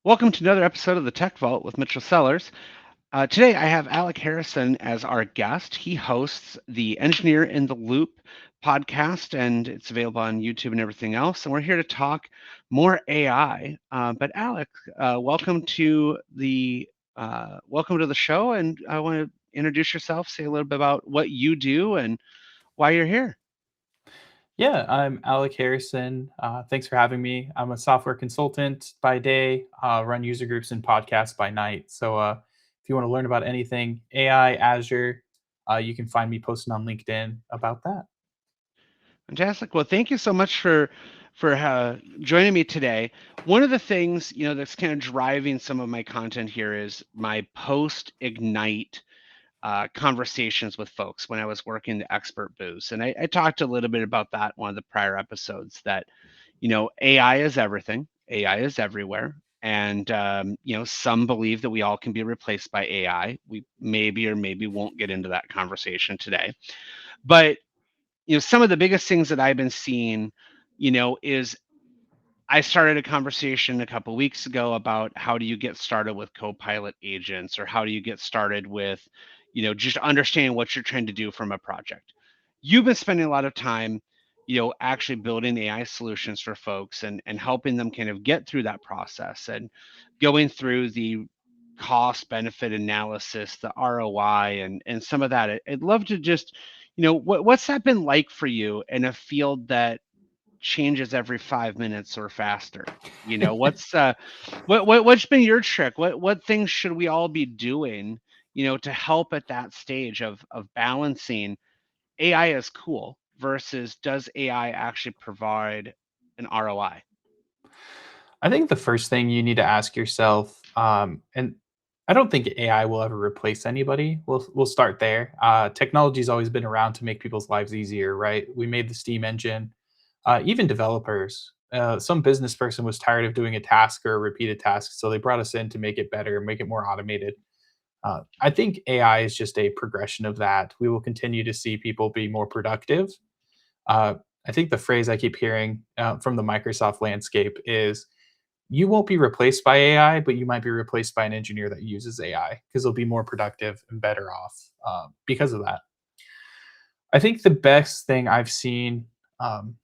Welcome to another episode of the Tech Vault with Mitchel Sellers. Today I have Alec Harrison as our guest. He hosts the Engineer in the Loop podcast, and it's available on YouTube and everything else. And we're here to talk more AI. But Alec, welcome to the show, and I want to introduce yourself, say a little bit about what you do and why you're here. Yeah, I'm Alec Harrison. Thanks for having me. I'm a software consultant by day, run user groups and podcasts by night. So if you want to learn about anything AI, Azure, you can find me posting on LinkedIn about that. Fantastic. Well, thank you so much for joining me today. One of the things that's kind of driving some of my content here is my post Ignite conversations with folks when I was working the expert booths, and I talked a little bit about that in one of the prior episodes. That AI is everything, AI is everywhere, and some believe that we all can be replaced by AI. We maybe or maybe won't get into that conversation today, but some of the biggest things that I've been seeing, is I started a conversation a couple weeks ago about how do you get started with Copilot agents, or how do you get started with, just understanding what you're trying to do from a project. You've been spending a lot of time, actually building AI solutions for folks and helping them kind of get through that process and going through the cost benefit analysis, the ROI, and some of that. I'd love to just, what's that been like for you in a field that changes every 5 minutes or faster? What's been your trick? What things should we all be doing, to help at that stage of balancing AI is cool versus does AI actually provide an ROI? I think the first thing you need to ask yourself, and I don't think AI will ever replace anybody. We'll start there. Technology's always been around to make people's lives easier, right? We made the steam engine. Even developers, some business person was tired of doing a task or a repeated task, so they brought us in to make it better, make it more automated. I think AI is just a progression of that. We will continue to see people be more productive. Uh, I think the phrase I keep hearing from the Microsoft landscape is you won't be replaced by AI, but you might be replaced by an engineer that uses AI because they'll be more productive and better off because of that. I think the best thing I've seen, um,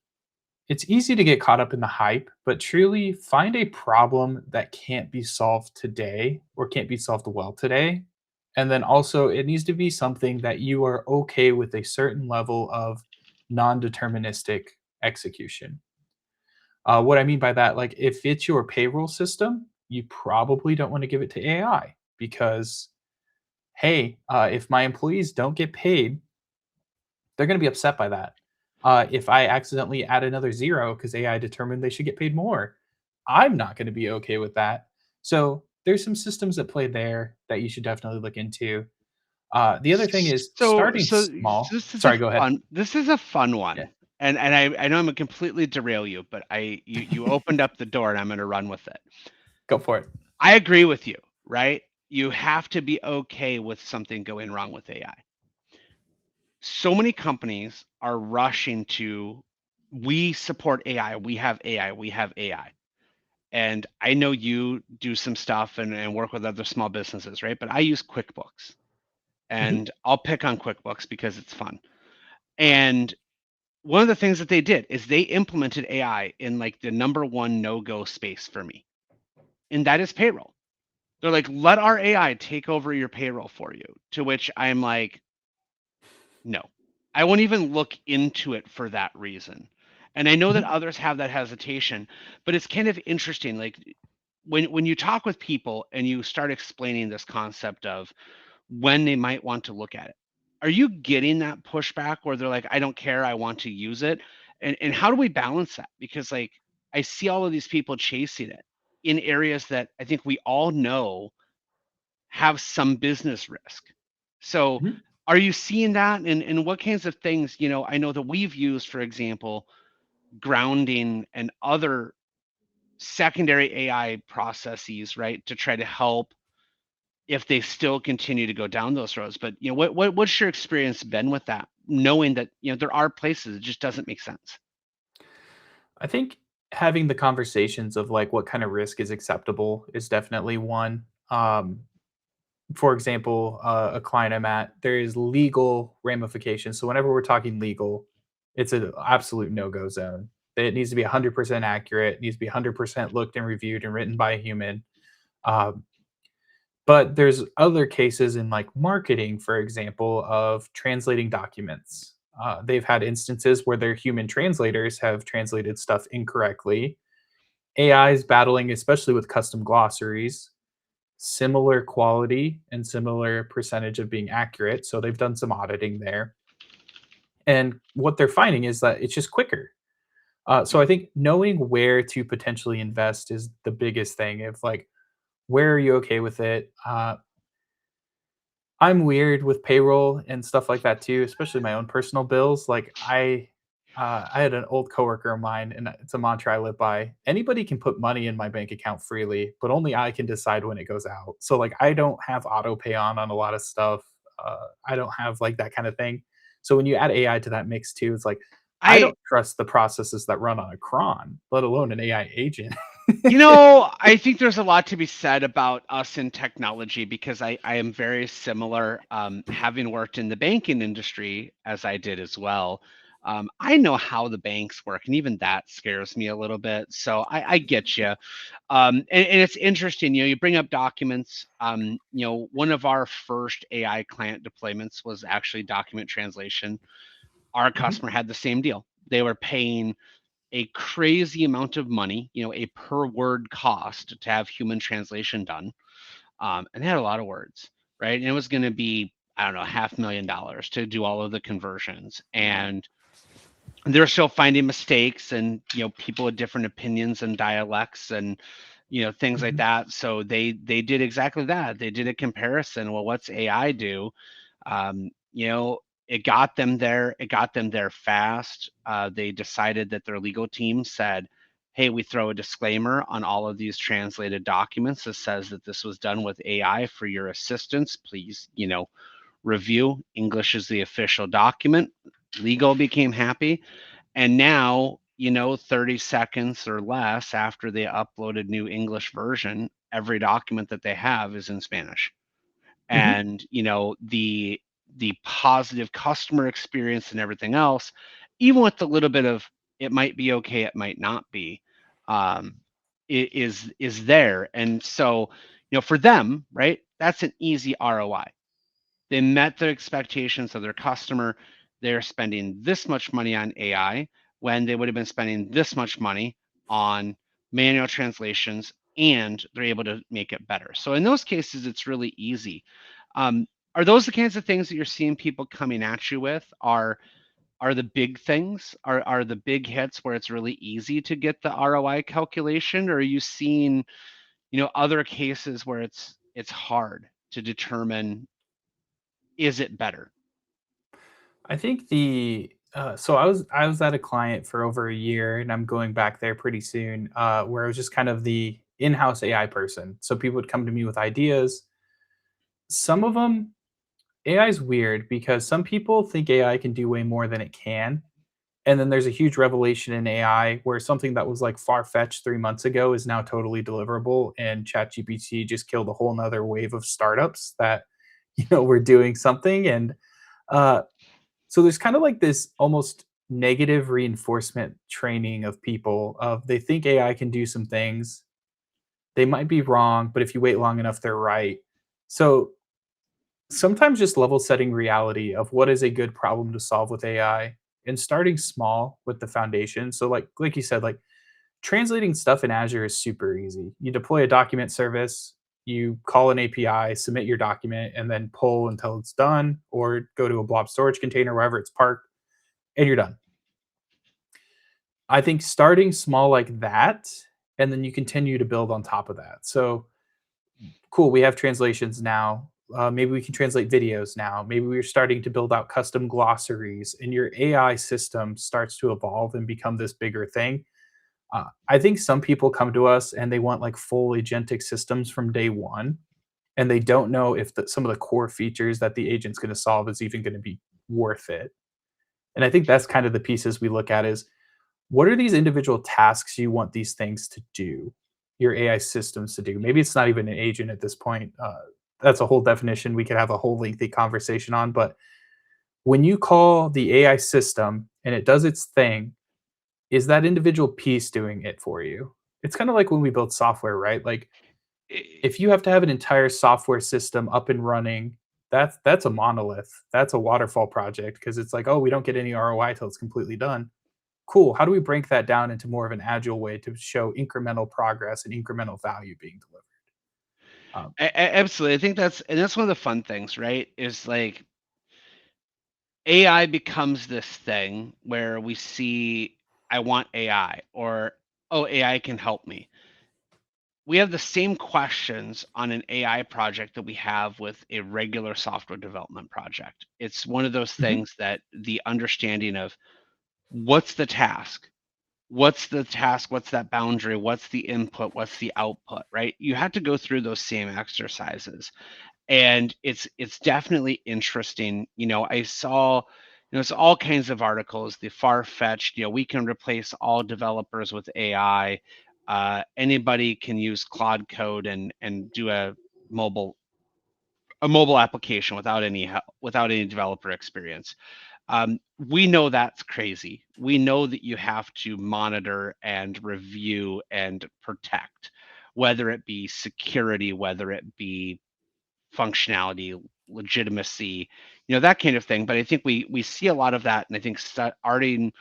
it's easy to get caught up in the hype, but truly find a problem that can't be solved today or can't be solved well today. And then also, it needs to be something that you are okay with a certain level of non deterministic execution. What I mean by that, like if it's your payroll system, you probably don't want to give it to AI because, hey, if my employees don't get paid, they're going to be upset by that. If I accidentally add another zero because AI determined they should get paid more, I'm not going to be okay with that. So there's some systems at play there that you should definitely look into. The other thing is So, starting so small. this is a Sorry, go ahead. fun Yeah, one, and I know I'm gonna completely derail you, but you opened up the door, and I'm gonna run with it. go for it. I agree with you, right? You have to be okay with something going wrong with AI. So many companies are rushing to, we support AI, we have AI, we have AI. And I know you do some stuff and work with other small businesses, right? But I use QuickBooks, Mhm. and I'll pick on QuickBooks because it's fun. And one of the things that they did is they implemented AI in like the number one no-go space for me, and that is payroll. They're like, let our AI take over your payroll for you. To which I'm like, no, I won't even look into it for that reason. And I know that Mhm. others have that hesitation, but it's kind of interesting. Like when you talk with people and you start explaining this concept of when they might want to look at it, are you getting that pushback where they're like, I don't care, I want to use it? And how do we balance that? Because like I see all of these people chasing it in areas that I think we all know have some business risk. So Mhm. are you seeing that? And what kinds of things, I know that we've used, for example, grounding and other secondary AI processes, right, to try to help if they still continue to go down those roads. But what's your experience been with that, knowing that there are places it just doesn't make sense? I think having the conversations of like what kind of risk is acceptable is definitely one. For example, a client I'm at, there is legal ramifications. So whenever we're talking legal, it's an absolute no-go zone. It needs to be 100% accurate. It needs to be 100% looked and reviewed and written by a human. Um, but there's other cases in like marketing, for example, of translating documents. They've had instances where their human translators have translated stuff incorrectly. AI is battling, especially with custom glossaries, similar quality and similar percentage of being accurate. So they've done some auditing there. And what they're finding is that it's just quicker. So I think knowing where to potentially invest is the biggest thing. If like, where are you okay with it? I'm weird with payroll and stuff like that too, especially my own personal bills. Like I had an old coworker of mine, and it's a mantra I live by. Anybody can put money in my bank account freely, but only I can decide when it goes out. So like I don't have auto pay on a lot of stuff. I don't have like that kind of thing. So when you add AI to that mix too, it's like I I don't trust the processes that run on a cron, let alone an AI agent. I think there's a lot to be said about us in technology because I am very similar, having worked in the banking industry as I did as well. I know how the banks work, and even that scares me a little bit. So I get you. And it's interesting, you bring up documents. One of our first AI client deployments was actually document translation. Our Mhm, customer had the same deal. They were paying a crazy amount of money, a per word cost to have human translation done. And they had a lot of words, right? And it was going to be, I don't know, $500,000 to do all of the conversions. And they're still finding mistakes and, people with different opinions and dialects and, things like mhm, that. So they did exactly that. They did a comparison. Well, what's AI do? It got them there. It got them there fast. They decided that their legal team said, "Hey, we throw a disclaimer on all of these translated documents that says that this was done with AI for your assistance. Please, review. English is the official document." Legal became happy, and now, 30 seconds or less after they uploaded new English version, every document that they have is in Spanish. mhm. And the positive customer experience and everything else, even with the little bit of it might be okay, it might not be, um, is there. And so, for them, right, that's an easy ROI. They met the expectations of their customer. They're spending this much money on AI when they would have been spending this much money on manual translations, and they're able to make it better. So in those cases, it's really easy. Are those the kinds of things that you're seeing people coming at you with? Are the big things? Are the big hits where it's really easy to get the ROI calculation, or are you seeing, other cases where it's hard to determine, is it better? I think so I was at a client for over a year, and I'm going back there pretty soon, where I was just kind of the in-house AI person. So people would come to me with ideas. Some of them, AI is weird because some people think AI can do way more than it can. And then there's a huge revelation in AI where something that was like far-fetched 3 months ago is now totally deliverable. And ChatGPT just killed a whole nother wave of startups that, were doing something. And uh, so there's kind of like this almost negative reinforcement training of people of they think AI can do some things. They might be wrong, but if you wait long enough, they're right. So sometimes just level setting reality of what is a good problem to solve with AI and starting small with the foundation. So like you said, like translating stuff in Azure is super easy. You deploy a document service, you call an API, submit your document, and then pull until it's done, or go to a blob storage container wherever it's parked, and you're done. I think starting small like that, and then you continue to build on top of that. So cool, we have translations now. Maybe we can translate videos now. Maybe we're starting to build out custom glossaries, and your AI system starts to evolve and become this bigger thing. I think some people come to us and they want like full agentic systems from day one, and they don't know if some of the core features that the agent's going to solve is even going to be worth it. And I think that's kind of the pieces we look at is what are these individual tasks you want these things to do, your AI systems to do? Maybe it's not even an agent at this point. That's a whole definition we could have a whole lengthy conversation on. But when you call the AI system and it does its thing, is that individual piece doing it for you? It's kind of like when we build software, right? Like if you have to have an entire software system up and running, that's a monolith. That's a waterfall project because it's like, oh, we don't get any ROI till it's completely done. Cool. How do we break that down into more of an agile way to show incremental progress and incremental value being delivered? Absolutely. I think that's one of the fun things, right? Is like AI becomes this thing where we see, I want AI, or, oh, AI can help me. We have the same questions on an AI project that we have with a regular software development project. It's one of those Mhm. things that the understanding of what's the task? What's the task? What's that boundary? What's the input? What's the output, right? You have to go through those same exercises. And it's definitely interesting. I saw, it's all kinds of articles, the far-fetched, we can replace all developers with AI. Anybody can use Claude code and do mobile a mobile application without any help, without any developer experience. We know that's crazy. We know that you have to monitor and review and protect, whether it be security, whether it be functionality, legitimacy, that kind of thing. But I think we see a lot of that, and I think starting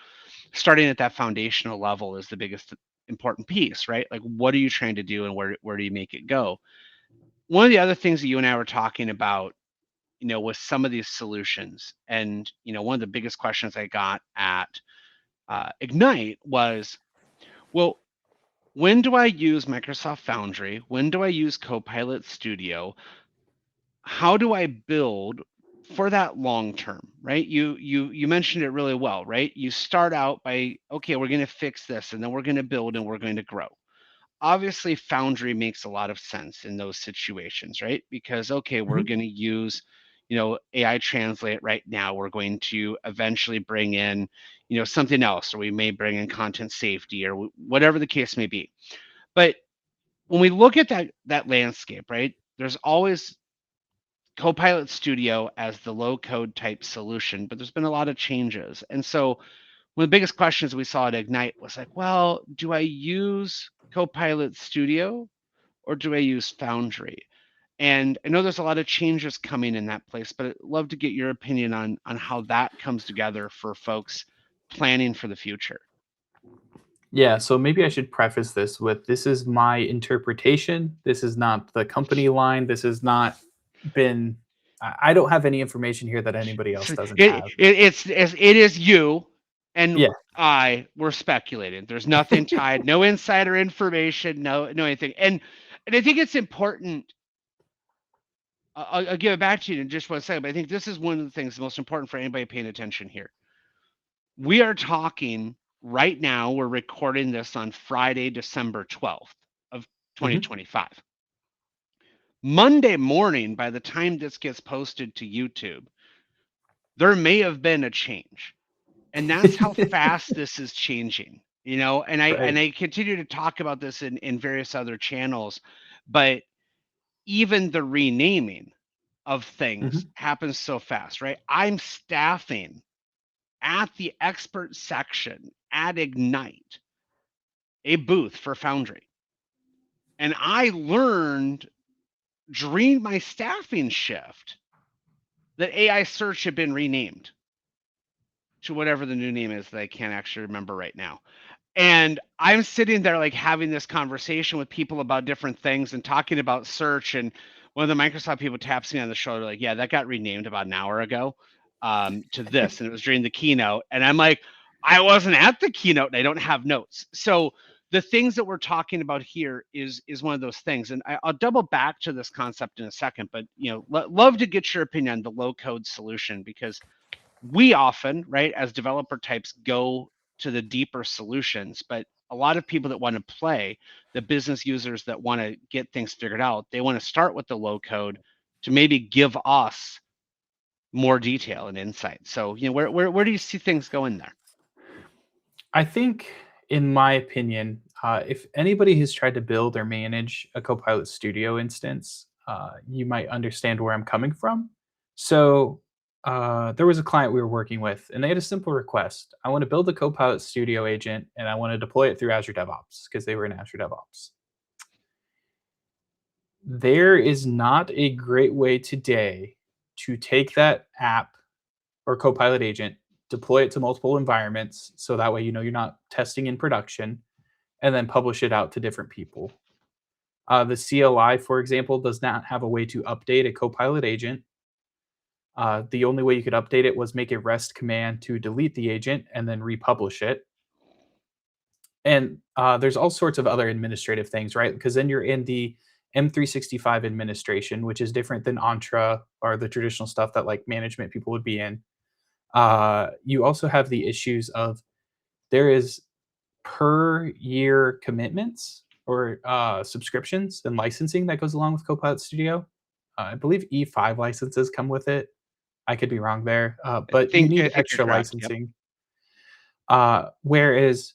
at that foundational level is the biggest important piece, right? Like, what are you trying to do, and where do you make it go? One of the other things that you and I were talking about, with some of these solutions, and one of the biggest questions I got at Ignite was, well, when do I use Microsoft Foundry? When do I use Copilot Studio? How do I build for that long term, right? You mentioned it really well, right? You start out by, okay, we're going to fix this, and then we're going to build, and we're going to grow. Obviously, Foundry makes a lot of sense in those situations, right? Because, okay, we're Mhm. going to use, AI translate right now. We're going to eventually bring in, something else, or we may bring in content safety, or whatever the case may be. But when we look at that landscape, right, there's always Copilot Studio as the low code type solution, but there's been a lot of changes. And so one of the biggest questions we saw at Ignite was like, well, do I use Copilot Studio or do I use Foundry? And I know there's a lot of changes coming in that place, but I'd love to get your opinion on how that comes together for folks planning for the future. Yeah, so maybe I should preface this with this is my interpretation. This is not the company line. This has not been, I don't have any information here that anybody else So doesn't it, have. it is you and Yeah. I were speculating. There's nothing tied, no insider information, no anything. And I think it's important. I'll give it back to you in just one second, but I think this is one of the things most important for anybody paying attention here. We are talking right now. We're recording this on Friday, December 12th of Mhm. 2025. Monday morning, by the time this gets posted to YouTube, there may have been a change. And that's how fast this is changing, and I Right. and I continue to talk about this in various other channels, but even the renaming of things Mhm. happens so fast, right? I'm staffing at the expert section at Ignite, a booth for Foundry. And I learned during my staffing shift that AI search had been renamed to whatever the new name is that I can't actually remember right now. And I'm sitting there like having this conversation with people about different things and talking about search. And one of the Microsoft people taps me on the shoulder, like, yeah, that got renamed about an hour ago to this. And it was during the keynote. And I'm like, I wasn't at the keynote and I don't have notes. So the things that we're talking about here is one of those things. And I'll double back to this concept in a second, but love to get your opinion on the low code solution, because we often, right, as developer types, go to the deeper solutions, but a lot of people that want to play, the business users that want to get things figured out, they want to start with the low code to maybe give us more detail and insight. So, where do you see things going there? I think, in my opinion, if anybody has tried to build or manage a Copilot Studio instance, you might understand where I'm coming from. So, there was a client we were working with, and they had a simple request. I want to build a Copilot Studio agent, and I want to deploy it through Azure DevOps because they were in Azure DevOps. There is not a great way today to take that app or Copilot agent, deploy it to multiple environments so that way you're not testing in production, and then publish it out to different people. The CLI, for example, does not have a way to update a Copilot agent. The only way you could update it was make a REST command to delete the agent and then republish it. And there's all sorts of other administrative things, right? Because then you're in the M365 administration, which is different than Entra or the traditional stuff that like management people would be in. You also have the issues of there is per year commitments or subscriptions and licensing that goes along with Copilot Studio. I believe E5 licenses come with it. I could be wrong there, but you I need think you're extra correct. Yep. licensing. Whereas,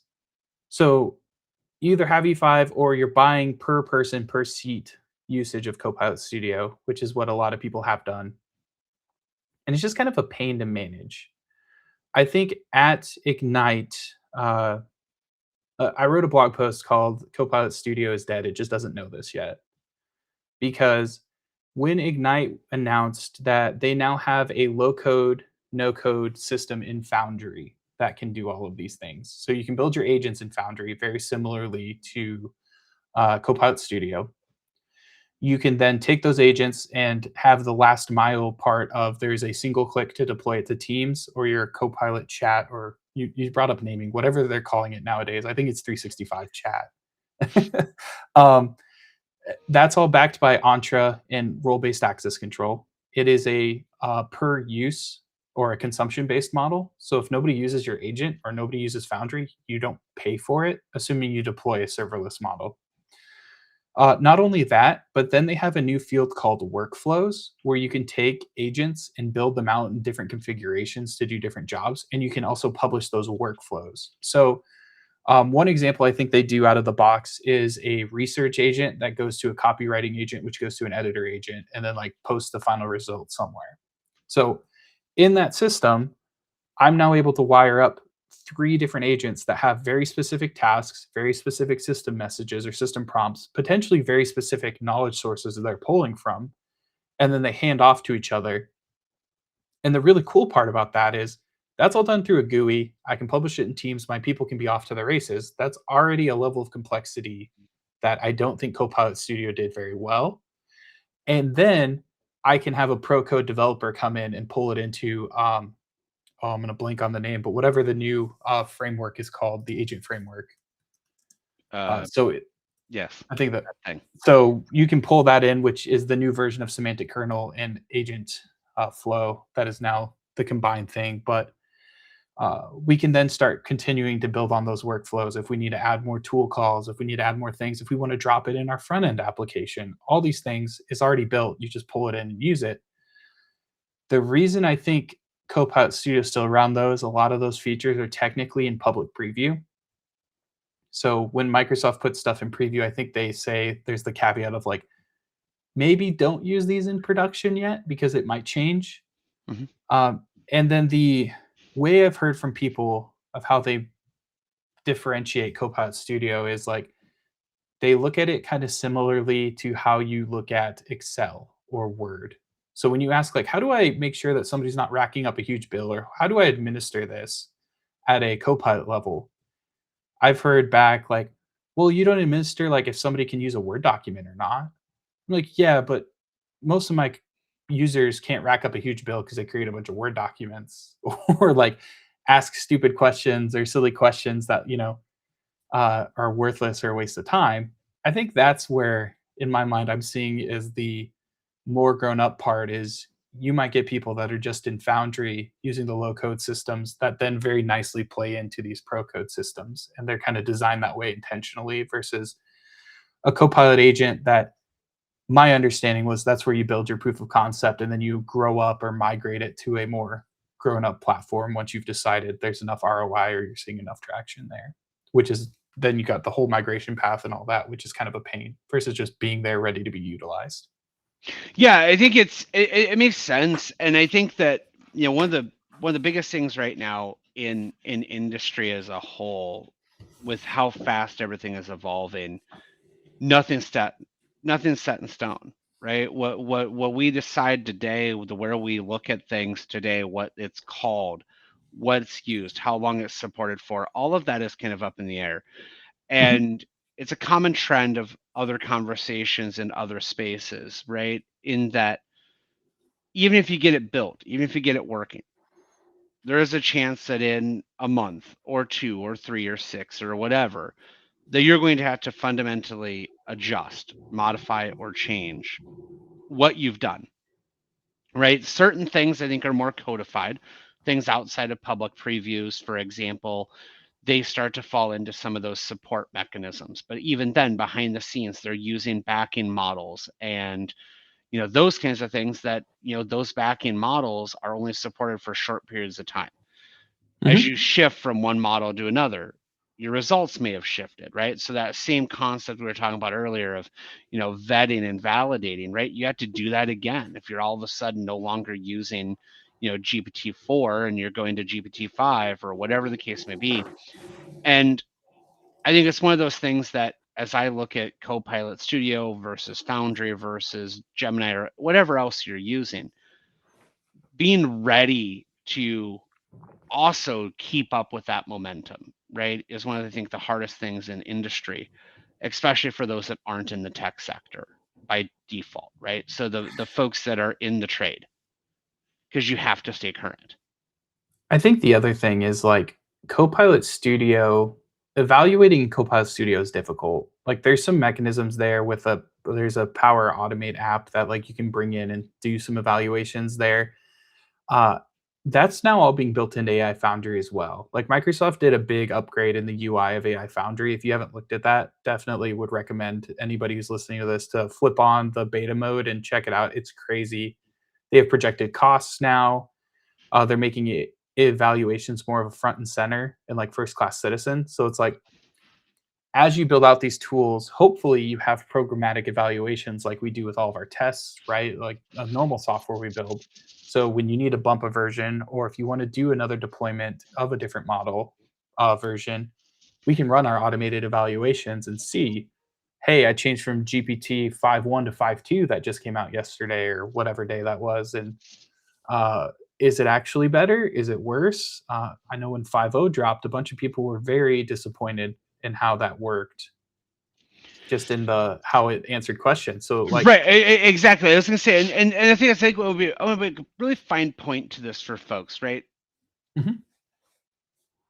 so you either have E5 or you're buying per person per seat usage of Copilot Studio, which is what a lot of people have done. And it's just kind of a pain to manage. I think at Ignite, I wrote a blog post called Copilot Studio is Dead. It just doesn't know this yet. Because when Ignite announced that they now have a low code, no code system in Foundry that can do all of these things. So you can build your agents in Foundry very similarly to Copilot Studio. You can then take those agents and have the last mile part of there's a single click to deploy it to Teams or your Copilot chat, or you brought up naming, whatever they're calling it nowadays. I think it's 365 chat. um, that's all backed by Entra and role-based access control. It is a per use or a consumption-based model. So if nobody uses your agent or nobody uses Foundry, you don't pay for it, assuming you deploy a serverless model. Not only that, but then they have a new field called workflows where you can take agents and build them out in different configurations to do different jobs. And you can also publish those workflows. So one example I think they do out of the box is a research agent that goes to a copywriting agent, which goes to an editor agent, and then like posts the final result somewhere. So in that system, I'm now able to wire up 3 different agents that have very specific tasks, very specific system messages or system prompts, potentially very specific knowledge sources that they're pulling from, and then they hand off to each other. And the really cool part about that is that's all done through a GUI. I can publish it in Teams. My people can be off to their races. That's already a level of complexity that I don't think Copilot Studio did very well. And then I can have a pro code developer come in and pull it into oh, I'm going to blank on the name, but whatever the new framework is called, the agent framework. Uh, So yes. I think that That thing. so you can pull that in, which is the new version of semantic kernel and agent flow that is now the combined thing. But we can then start continuing to build on those workflows if we need to add more tool calls, if we need to add more things, if we want to drop it in our front end application. All these things is already built. You just pull it in and use it. The reason I think Copilot Studio is still around, though, is a lot of those features are technically in public preview. So when Microsoft puts stuff in preview, I think they say there's the caveat of like, maybe don't use these in production yet because it might change. Mhm. And then the way I've heard from people of how they differentiate Copilot Studio is like they look at it kind of similarly to how you look at Excel or Word. So when you ask like, how do I make sure that somebody's not racking up a huge bill, or how do I administer this at a Copilot level? I've heard back like, well, you don't administer like if somebody can use a Word document or not. I'm like, yeah, but most of my users can't rack up a huge bill because they create a bunch of Word documents or like ask stupid questions or silly questions that, are worthless or a waste of time. I think that's where, in my mind, I'm seeing is the more grown up part is you might get people that are just in Foundry using the low code systems that then very nicely play into these pro code systems. And they're kind of designed that way intentionally versus a Copilot agent that my understanding was that's where you build your proof of concept and then you grow up or migrate it to a more grown up platform once you've decided there's enough ROI or you're seeing enough traction there, which is then you got the whole migration path and all that, which is kind of a pain versus just being there ready to be utilized. Yeah, I think it makes sense, and I think that one of the biggest things right now in industry as a whole, with how fast everything is evolving, nothing's set nothing's set in stone, right? What we decide today, where we look at things today, what it's called, what it's used, how long it's supported for, all of that is kind of up in the air. Mhm. And it's a common trend of other conversations in other spaces, right? In that even if you get it built, even if you get it working, there is a chance that in a month or 2 or 3 or 6 or whatever, that you're going to have to fundamentally adjust, modify, or change what you've done, right? Certain things I think are more codified, things outside of public previews, for example, they start to fall into some of those support mechanisms. But even then, behind the scenes, they're using backing models and those kinds of things that those backing models are only supported for short periods of time. As Mhm. you shift from one model to another, your results may have shifted, right? So that same concept we were talking about earlier of vetting and validating, right? You have to do that again if you're all of a sudden no longer using GPT-4 and you're going to GPT-5 or whatever the case may be. And I think it's one of those things that as I look at Copilot Studio versus Foundry versus Gemini or whatever else you're using, being ready to also keep up with that momentum, right, is one of the, I think, the hardest things in industry, especially for those that aren't in the tech sector by default, right? So the folks that are in the trade, because you have to stay current. I think the other thing is like Copilot Studio, evaluating Copilot Studio is difficult. Like there's some mechanisms there with there's a Power Automate app that like you can bring in and do some evaluations there. Uh, that's now all being built into AI Foundry as well. Like Microsoft did a big upgrade in the UI of AI Foundry. If you haven't looked at that, definitely would recommend anybody who's listening to this to flip on the beta mode and check it out. It's crazy. They have projected costs now. They're making evaluations more of a front and center and like first class citizen. So it's like as you build out these tools, hopefully you have programmatic evaluations like we do with all of our tests, right? Like a normal software we build. So when you need to bump a version, or if you want to do another deployment of a different model version, we can run our automated evaluations and see, hey, I changed from GPT 5.1 to 5.2 that just came out yesterday or whatever day that was. And uh, is it actually better? Is it worse? I know when 5.0 dropped, a bunch of people were very disappointed in how that worked, just in the how it answered questions. So like, Right, exactly. I was going to say, and I think that's like what would be, I want to make a really fine point to this for folks, right? mhm,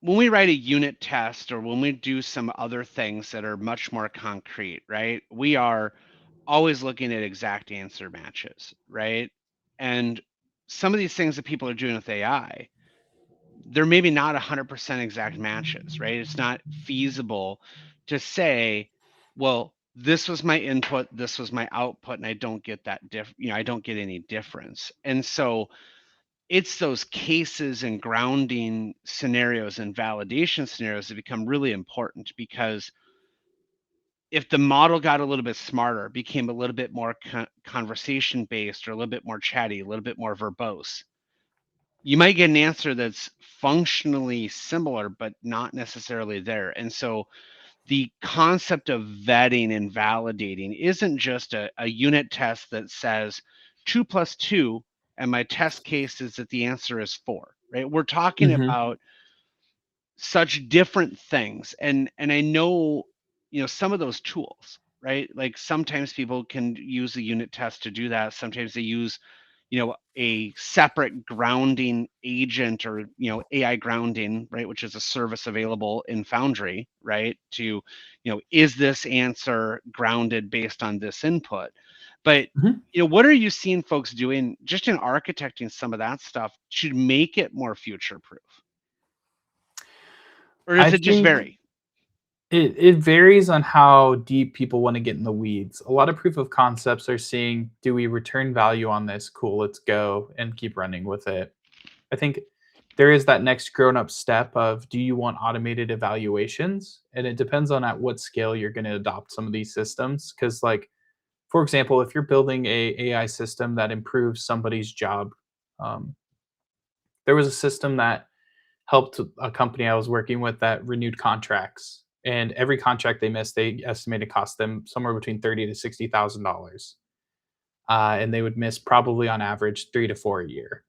When we write a unit test or when we do some other things that are much more concrete, right? We are always looking at exact answer matches, right? And some of these things that people are doing with AI, they're maybe not 100% exact matches, right? It's not feasible to say, well, this was my input, this was my output, and I don't get I don't get any difference. And so it's those cases and grounding scenarios and validation scenarios that become really important, because if the model got a little bit smarter, became a little bit more conversation based or a little bit more chatty, a little bit more verbose, you might get an answer that's functionally similar but not necessarily there. And so the concept of vetting and validating isn't just a unit test that says 2 plus 2 and my test case is that the answer is 4, right? We're talking mhm. about such different things. And I know some of those tools, right? Like sometimes people can use a unit test to do that. Sometimes they use a separate grounding agent or AI grounding, right, which is a service available in Foundry, right, to is this answer grounded based on this input. But Mhm. what are you seeing folks doing just in architecting some of that stuff to make it more future proof, or I does it just think vary? it varies on how deep people want to get in the weeds. A lot of proof of concepts are seeing, do we return value on this? Cool, let's go and keep running with it. I think there is that next grown up step of, do you want automated evaluations? And it depends on at what scale you're going to adopt some of these systems. Because, like, for example, if you're building a AI system that improves somebody's job, um, there was a system that helped a company I was working with that renewed contracts, and every contract they missed, they estimated cost them somewhere between $30,000 to $60,000, and they would miss probably on average 3 to 4 a year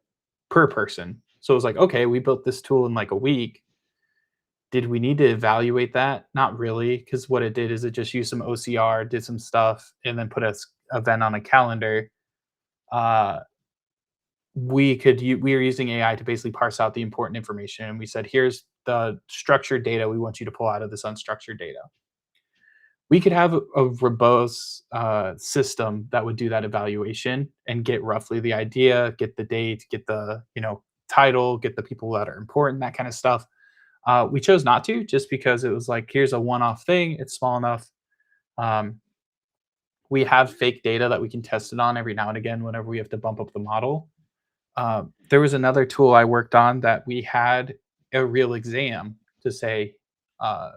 per person. So it was like, okay, we built this tool in like a week. Did we need to evaluate that? Not really, because what it did is it just used some OCR, did some stuff, and then put a event on a calendar. Uh, we were using AI to basically parse out the important information, and we said, here's the structured data we want you to pull out of this unstructured data. We could have a verbose system that would do that evaluation and get roughly the idea, get the date, get the title, get the people that are important, that kind of stuff. We chose not to, just because it was like, here's a one-off thing. It's small enough. Um, we have fake data that we can test it on every now and again whenever we have to bump up the model. There was another tool I worked on that we had a real exam to say, uh,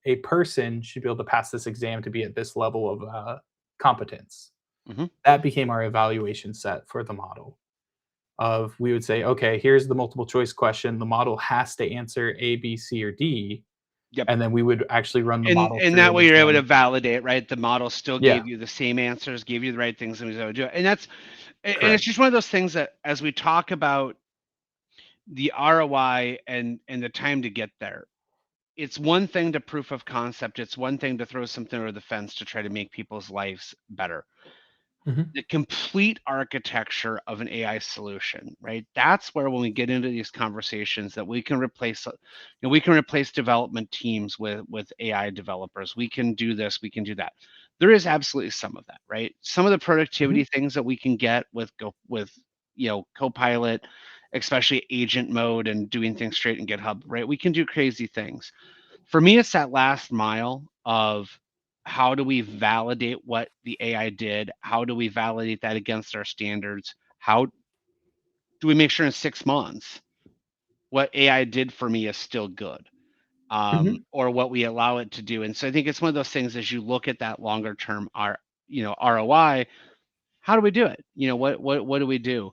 a person should be able to pass this exam to be at this level of competence. Hmm. That became our evaluation set for the model. Of, we would say, okay, here's the multiple choice question. The model has to answer A, B, C, or D, Yep. and then we would actually run the And model and through that an way you're able to exam. validate, right? The model still Yeah, gave you the same answers, gave you the right things, and was able to do it. And it's correct. just one of those things that as we talk about the ROI and the time to get there, it's one thing to proof of concept. It's one thing to throw something over the fence to try to make people's lives better. Mhm, The complete architecture of an AI solution, right? That's where when we get into these conversations that we can replace, we can replace development teams with AI developers. We can do this, we can do that. There is absolutely some of that, right? Some of the mhm, productivity things that we can get with Copilot, especially agent mode and doing things straight in GitHub, right? We can do crazy things. For me, it's that last mile of how do we validate what the AI did? How do we validate that against our standards? How do we make sure in 6 months what AI did for me is still good, mhm. or what we allow it to do? And so I think it's one of those things as you look at that longer term ROI. How do we do it? What do we do?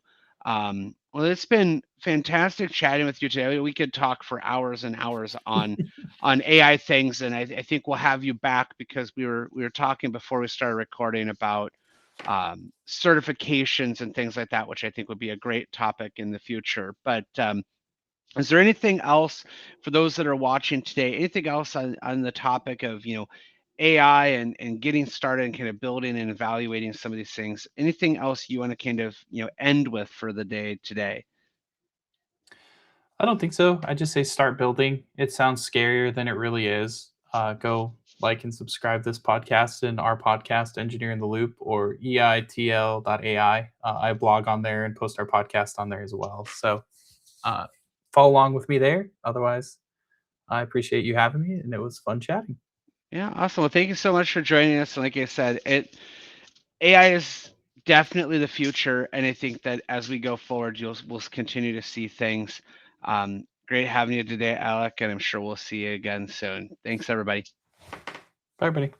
Well, it's been fantastic chatting with you today. We could talk for hours and hours on AI things, and I think we'll have you back because we were talking before we started recording about certifications and things like that, which I think would be a great topic in the future. But is there anything else for those that are watching today? Anything else on the topic of AI and getting started and kind of building and evaluating some of these things? Anything else you want to kind of end with for the day today? I don't think so. I just say start building. It sounds scarier than it really is. Go like and subscribe this podcast and our podcast, Engineer in the Loop, or EITL.ai. I blog on there and post our podcast on there as well. So uh, follow along with me there. Otherwise, I appreciate you having me, and it was fun chatting. Yeah, awesome. Well, thank you so much for joining us. And like I said, AI is definitely the future, and I think that as we go forward, we'll continue to see things. Great having you today, Alec, and I'm sure we'll see you again soon. Thanks, everybody. Bye, everybody.